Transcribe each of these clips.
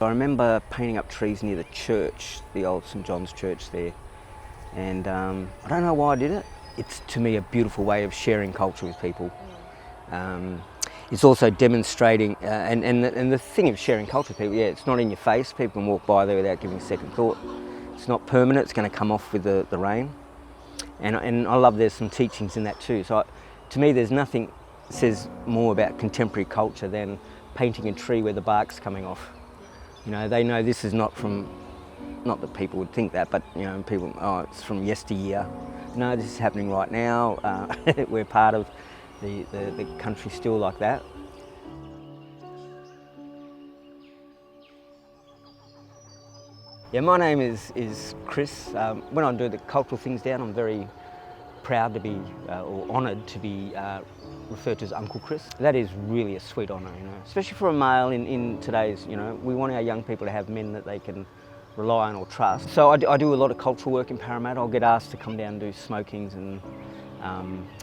I remember painting up trees near the church, the old St John's Church there, and I don't know why I did it. It's to me a beautiful way of sharing culture with people. It's also demonstrating, and the thing of sharing culture with people, yeah, it's not in your face. People can walk by there without giving a second thought. It's not permanent, it's going to come off with the rain. And I love there's some teachings in that too. So to me there's nothing that says more about contemporary culture than painting a tree where the bark's coming off. You know, they know this is not that people would think that, but you know, people, oh, it's from yesteryear. No, this is happening right now. We're part of the country still like that. Yeah, my name is Chris. When I do the cultural things down, I'm very proud to be, or honoured to be referred to as Uncle Chris. That is really a sweet honour, you know, especially for a male in today's, you know, we want our young people to have men that they can rely on or trust. So I do a lot of cultural work in Parramatta. I'll get asked to come down and do smokings, and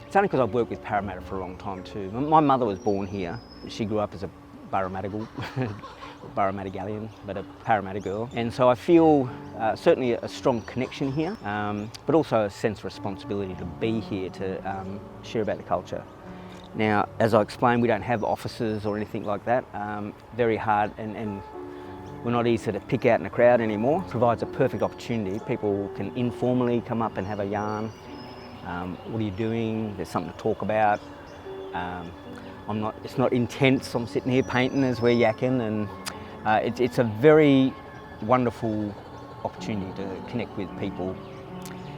it's only because I've worked with Parramatta for a long time too. My mother was born here. She grew up as a Parramattagal, Parramattagallian, but a Parramatta girl. And so I feel certainly a strong connection here, but also a sense of responsibility to be here to share about the culture. Now, as I explained, we don't have offices or anything like that. Very hard, and we're not easy to pick out in a crowd anymore. It provides a perfect opportunity. People can informally come up and have a yarn. What are you doing? There's something to talk about. It's not intense. I'm sitting here painting as we're yakking, and it's a very wonderful opportunity to connect with people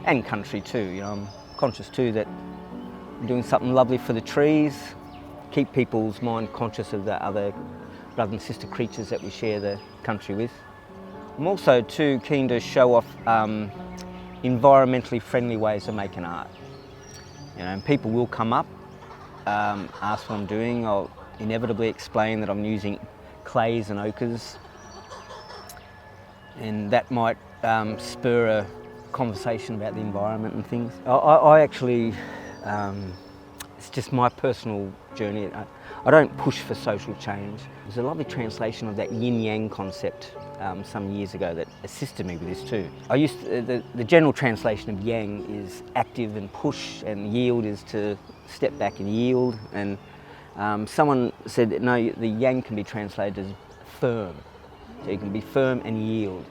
and country too. You know, I'm conscious too that I'm doing something lovely for the trees, keep people's mind conscious of the other brother and sister creatures that we share the country with. I'm also too keen to show off environmentally friendly ways of making art. You know, and people will come up, ask what I'm doing. I'll inevitably explain that I'm using clays and ochres, and that might spur a conversation about the environment and things. I actually, it's just my personal journey. I don't push for social change. There's a lovely translation of that yin-yang concept some years ago that assisted me with this too. The general translation of yang is active and push, and yield is to step back and yield. And someone said that no, the yang can be translated as firm. So you can be firm and yield.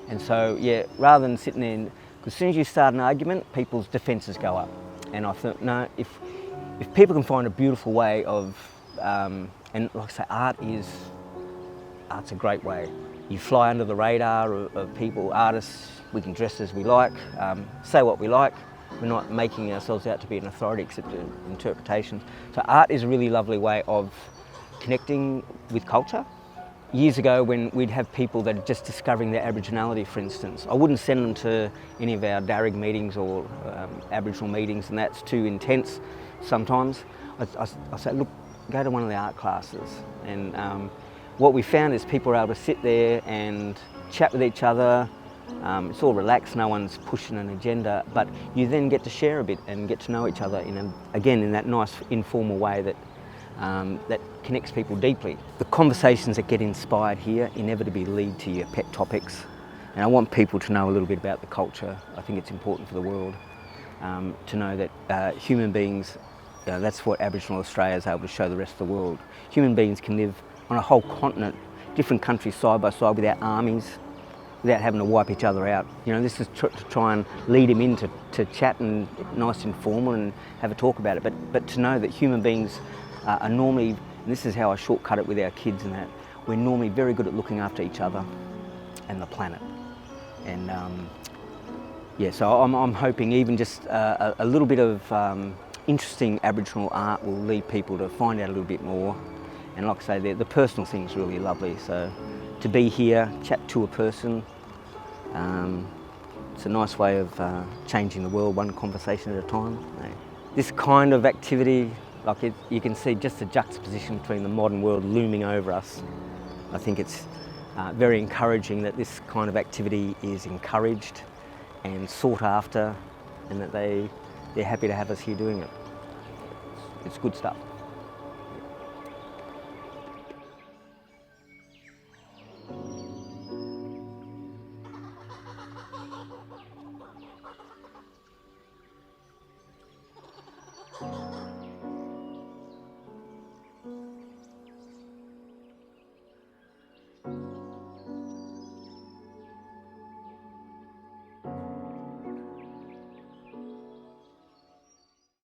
And so, yeah, rather than sitting there, because as soon as you start an argument, people's defences go up. And I thought, no, if people can find a beautiful way of, and like I say, art's a great way. You fly under the radar of people, artists. We can dress as we like, say what we like. We're not making ourselves out to be an authority except interpretations. So art is a really lovely way of connecting with culture. Years ago, when we'd have people that are just discovering their Aboriginality, for instance, I wouldn't send them to any of our Darug meetings or Aboriginal meetings, and that's too intense sometimes. I say, look, go to one of the art classes. And what we found is people are able to sit there and chat with each other. It's all relaxed, no one's pushing an agenda, but you then get to share a bit and get to know each other in that nice informal way that connects people deeply. The conversations that get inspired here inevitably lead to your pet topics, and I want people to know a little bit about the culture. I think it's important for the world to know that human beings, that's what Aboriginal Australia is able to show the rest of the world. Human beings can live on a whole continent, different countries side by side without armies, without having to wipe each other out. You know, this is to try and lead them into chat and nice informal and have a talk about it. But to know that human beings are normally, and this is how I shortcut it with our kids and that, we're normally very good at looking after each other and the planet. And yeah, so I'm hoping even just a little bit of interesting Aboriginal art will lead people to find out a little bit more. And like I say, the personal thing's really lovely. So to be here, chat to a person, it's a nice way of changing the world one conversation at a time. This kind of activity, you can see just the juxtaposition between the modern world looming over us. I think it's very encouraging that this kind of activity is encouraged and sought after, and that they're happy to have us here doing it. It's good stuff.